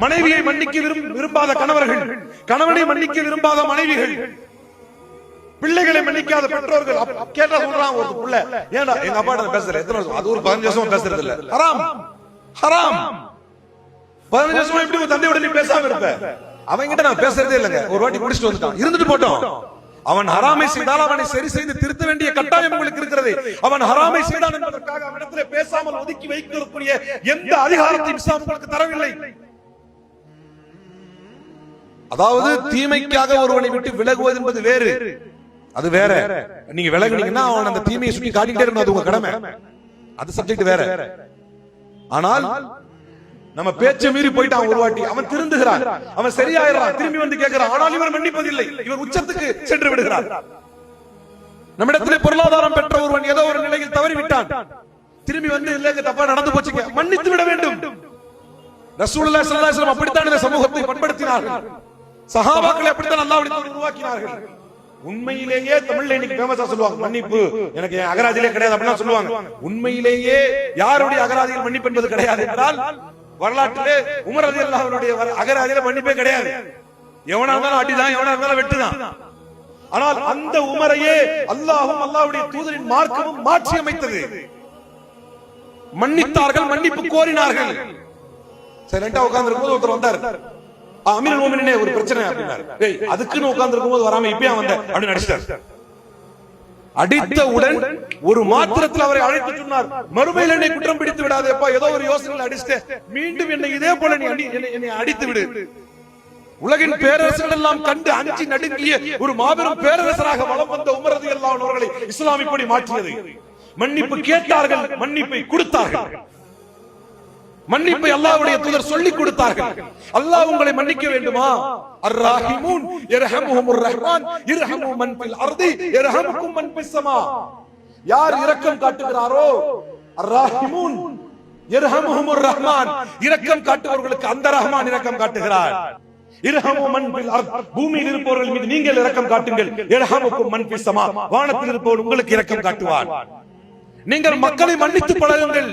மனைவியை மன்னிக்க விரும்பாத கணவர்கள், கணவனை மன்னிக்க விரும்பாத மனைவிகள், பிள்ளைகளை மன்னிக்காத பெற்றோர்கள். கேட்டா சொல்றான் ஒரு புள்ள, ஏன்டா எங்க அப்பா பேசுறேன், அது ஒரு 15 வருஷமா பேசுறது இல்ல, ஹராம் ஹராம். 15 வருஷமா எப்படி ஒரு தந்தையோட நீ பேசாம இருப்ப? அவன்கிட்ட நான் பேசுறதே இல்லைங்க, ஒரு வாட்டி குடிச்சிட்டு வந்துட்டான், இருந்துட்டு போட்டோம். அவன் ஹராமை செய்தால் அவனை சரி செய்து திருத்த வேண்டிய கட்டாயம் உங்களுக்கு இருக்கிறது. அவன் ஹராமை செய்தான் என்பதற்காக அவனிடத்திலே பேசாமல் ஒதுக்கி வைக்கக்கூடிய எந்த அதிகாரத்தையும் இஸ்லாம் உங்களுக்கு தரவில்லை. அதாவது தீமைக்காக ஒருவனை விட்டு விலகுவது என்பது வேறு, அது வேற. நீங்க விலகுனீங்கன்னா அவன் அந்த தீமையை சுற்றி காட்டிக்கிட்டே இருக்கணும், அது உங்க கடமை, அது சப்ஜெக்ட் வேற. ஆனால் நம்ம பேச்சை மீறி போயிட்டான் ஒரு வாட்டி, அவன் திருந்துகிறான், அவன் சரியாயிரான், திரும்பி வந்து கேட்கிறான், ஆனால் இவர் மன்னிப்பதில்லை, இவர் உச்சத்துக்கு சென்று விடுகிறார். நம்மிடத்திலே பொருளாதாரம் பெற்ற ஒருவன் ஏதோ ஒரு நிலையில் தவறிவிட்டான், திரும்பி வந்து இல்லங்க தப்பா நடந்து போச்சு, மன்னித்து விட வேண்டும். ரசூலுல்லாஹி ஸல்லல்லாஹு அலைஹி வஸல்லம் அப்படித்தான் இந்த சமூகத்தை பண்படுத்தினார்கள். சஹாபாக்களை அப்படித்தான் அல்லாஹ் உருவாக்கினார்கள். உண்மையிலேயே தமிழ்ல இன்னைக்கு ஃபேமஸா சொல்லுவாங்க, மன்னிப்பு எனக்கு அகராதியிலே கிடையாது அப்படின்னா சொல்லுவாங்க. உண்மையிலேயே யாருடைய அகராதியில் மன்னிப்பு என்பது கிடையாது என்றால், வரலாற்றிலே உமர் ரலியல்லாஹு அன்ஹுடைய அகராதியில மன்னிப்பே கிடையாது. எவனா இருந்தாலும் அடிதான், எவனா இருந்தாலும் வெட்டுதான். ஆனால் அந்த உமரையே அல்லாஹ்வும் அல்லாஹ்வுடைய தூதரின் மார்க்கமும் மாற்றி அமைத்தது. மன்னித்தார்கள், மன்னிப்பு கோரினார்கள். சைலண்டா உட்கார்ந்து இருக்கும்போது ஒருத்தர் வந்தார், அமீருல் முஃமினீனே ஒரு பிரச்சனை அப்படின்னாரு. டேய் அதுக்குன்னு உட்கார்ந்து இருக்கும்போது வராம இப்பயே வந்த அப்படின்னு அடிச்சார். அடித்தவுடன் ஒரு மாத்திரத்தில் அவரை அழைத்து சொன்னார், மறுமையில் என்னை குற்றம் பிடித்து விடாதேப்பா, ஏதோ ஒரு யோசனையில் அடிச்சிட்டு மீண்டும் என்னை இதே போல என்னை அடித்து விடு. உலகின் பேரரசர்கள் எல்லாம் கண்டு அஞ்சி நடுங்கிய ஒரு மாபெரும் பேரரசராக வலம் வந்த உமர் ரலியல்லாஹு அன்ஹு அவர்களை இஸ்லாம் இப்படி மாற்றியது. மன்னிப்பு கேட்டார்கள், மன்னிப்பை கொடுத்தார்கள். மன்னிப்பை அல்லாஹ்வுடைய தூதர் சொல்லிக் கொடுத்தார்கள். அல்லாஹ் உங்களை மன்னிக்க வேண்டுமா? அர்-ராஹிமூன் யர்ஹமுஹுமுர் ரஹ்மான் யர்ஹமு மன் ஃபில் அர்தி யர்ஹமுக்கும் மன் ஃபிஸ் ஸமா. யார் இரக்கம் காட்டுகிறாரோ, அர்-ராஹிமூன் யர்ஹமுஹுமுர் ரஹ்மான், இரக்கம் காட்டுபவர்களுக்கு அந்த ரஹ்மான் இரக்கம் காட்டுகிறார். யர்ஹமு மன் ஃபில் அர்த், பூமியில் இருப்பவர்கள் மீது நீங்கள் இரக்கம் காட்டுங்கள். யர்ஹமுக்கும் மன் ஃபிஸ் ஸமா, வானத்தில் இருப்பவர் உங்களுக்கு இரக்கம் காட்டுவார். நீங்கள் மக்களை மன்னித்து பழகுங்கள்,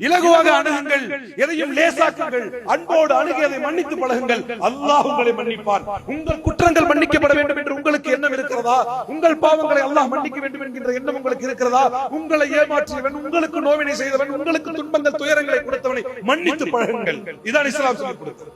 இலகுவாக அணுகுங்கள், எதையும் லேசாக்குங்கள், அன்போடு அணுகியதை மன்னித்து பழகுங்கள், அல்லாஹ் உங்களை மன்னிப்பார். உங்கள் குற்றங்கள் மன்னிக்கப்பட வேண்டும் என்று உங்களுக்கு எண்ணம் இருக்கிறதா? உங்கள் பாவங்களை அல்லாஹ் மன்னிக்க வேண்டும் என்கின்ற எண்ணம் உங்களுக்கு இருக்கிறதா? உங்களை ஏமாற்றியவன், உங்களுக்கு நோவினை செய்தவன், உங்களுக்கு துன்பங்கள் துயரங்களை கொடுத்தவனை மன்னித்து பழகுங்கள். இதான் இஸ்லாம் சொல்லிக் கொடுக்கிறது.